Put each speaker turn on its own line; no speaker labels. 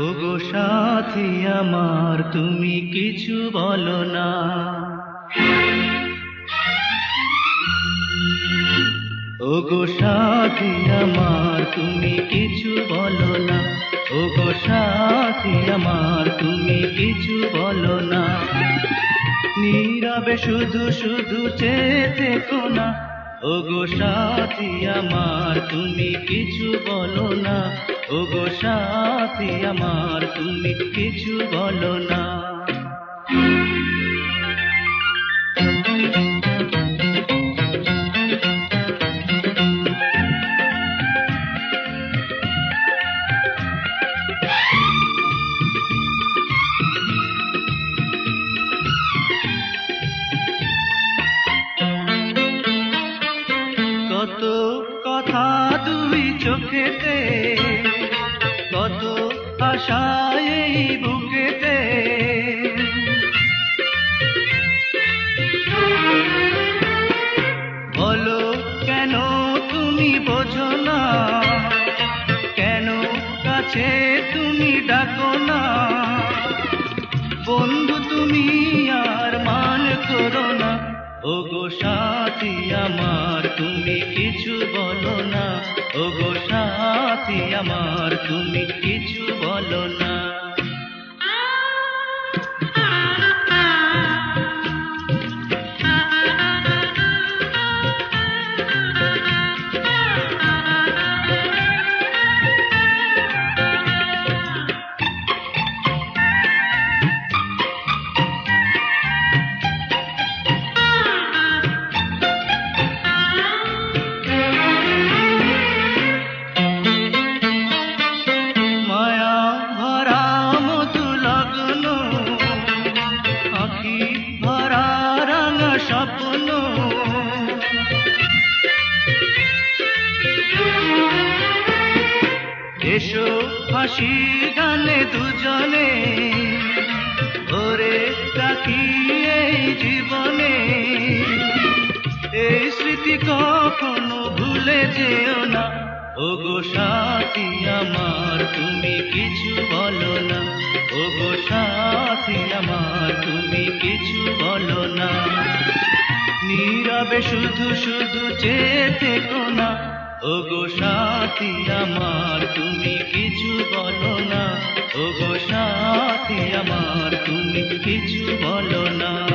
ওগো সাথী আমার তুমি কিছু বলো না। ওগো সাথী আমার তুমি কিছু বলো না। ওগো সাথী আমার তুমি কিছু বলো না। নীরবে শুধু শুধু চেয়ে থেকো না। ওগো সাথী আমার তুমি কিছু বলো না। ওগো সাথী আমার তুমি কিছু বলো না। কত কথা দুই চোখেতে, কত আশা এই বুকেতে। বলো কেন তুমি বোঝো না, কেন কাছে তুমি ডাকো না। বন্ধু তুমি আর মান করো না। ওগো সাথী আমার তুমি কিছু বলো না। ওগো সাথী আমার তুমি কিছু বলো না। স্বপ্ন এসো হাসি গানে দুজনে, ওরে ডাকি এই জীবনে। এই স্মৃতি কখনো ভুলে যেও না। ওগো সাথী আমার তুমি কিছু বলো না। ওগো সাথী আমার তুমি কিছু বলো না। নীরবে শুধু শুধু চেয়ে থেকো না। ওগো সাথী আমার তুমি কিছু বলো না। ওগো সাথী আমার তুমি কিছু বলো না।